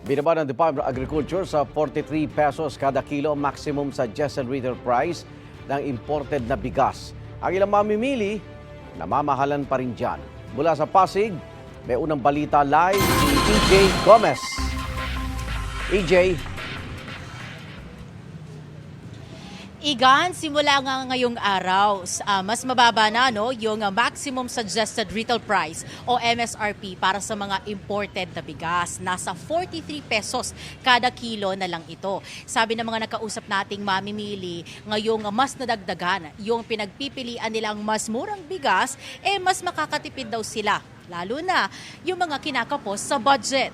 Binaba ng Department of Agriculture sa 43 pesos kada kilo maximum suggested retail price ng imported na bigas. Ang ilang mamimili, namamahalan pa rin dyan. Mula sa Pasig, may unang balita live si EJ Gomez. EJ. Igan, simula nga ngayong araw, mas mababa na yung maximum suggested retail price o MSRP para sa mga imported na bigas. Nasa 43 pesos kada kilo na lang ito. Sabi ng mga nakausap nating mamimili, ngayong mas nadagdagan yung pinagpipilian nilang mas murang bigas, mas makakatipid daw sila. Lalo na yung mga kinakapos sa budget.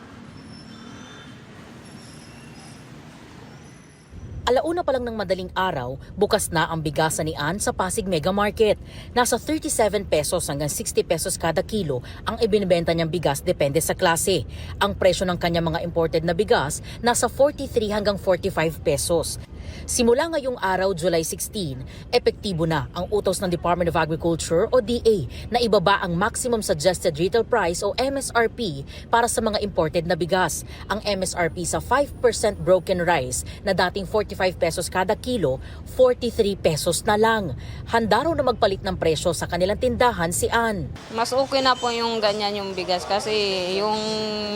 Alauna pa lang ng madaling araw, bukas na ang bigasan ni Ann sa Pasig Mega Market. Nasa 37 pesos hanggang 60 pesos kada kilo ang ibinibenta niyang bigas depende sa klase. Ang presyo ng kanyang mga imported na bigas nasa 43 hanggang 45 pesos. Simula ngayong araw, July 16, epektibo na ang utos ng Department of Agriculture o DA na ibaba ang maximum suggested retail price o MSRP para sa mga imported na bigas. Ang MSRP sa 5% broken rice na dating 45 pesos kada kilo, 43 pesos na lang. Handa raw na magpalit ng presyo sa kanilang tindahan si Ann. Mas okay na po yung ganyan yung bigas kasi yung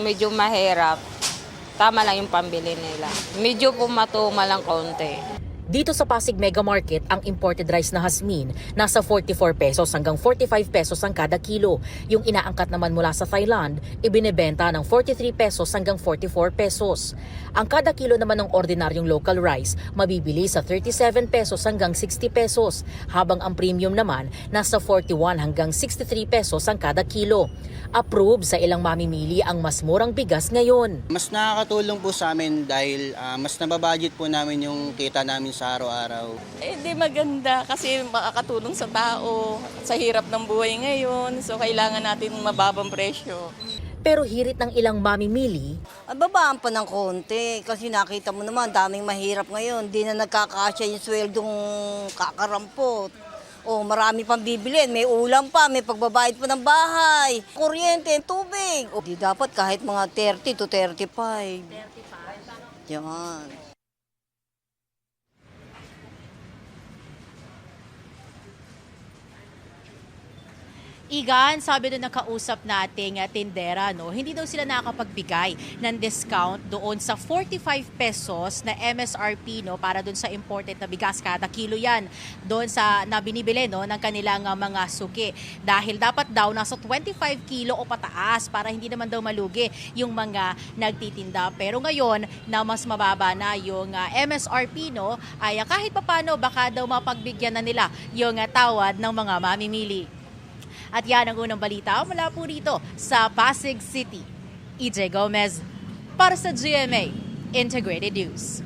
medyo mahirap. Tama lang yung pambili nila. Medyo po matuma lang konti. Dito sa Pasig Mega Market, ang imported rice na Hasmin nasa 44 pesos hanggang 45 pesos ang kada kilo. Yung inaangkat naman mula sa Thailand, ibinebenta ng 43 pesos hanggang 44 pesos. Ang kada kilo naman ng ordinaryong local rice mabibili sa 37 pesos hanggang 60 pesos, habang ang premium naman nasa 41 hanggang 63 pesos ang kada kilo. Approve sa ilang mamimili ang mas murang bigas ngayon. Mas nakakatulong po sa amin dahil mas nababudget po namin yung kita namin sa araw-araw. Di maganda kasi makakatulong sa tao sa hirap ng buhay ngayon. So kailangan natin mababang presyo. Pero hirit ng ilang mamimili, Babaan pa ng konti kasi nakita mo naman daming mahirap ngayon. Di na nagkakasya yung sweldong kakarampot. O marami pang bibilin, may ulam pa, may pagbabayad pa ng bahay, kuryente, tubig. O di dapat kahit mga 30 to 35. 35? Yan. Igan, sabi doon nakausap nating tindera, hindi daw sila nakakapagbigay ng discount doon sa 45 pesos na MSRP para doon sa imported na bigas kada kilo yan. Doon sa nabinibili ng kanilang mga suki. Dahil dapat daw nasa 25 kilo o pataas para hindi naman daw malugi yung mga nagtitinda. Pero ngayon na mas mababa na yung MSRP, ay kahit papano baka daw mapagbigyan na nila yung tawad ng mga mamimili. At yan ang unang balita mula po rito sa Pasig City. EJ Gomez para sa GMA Integrated News.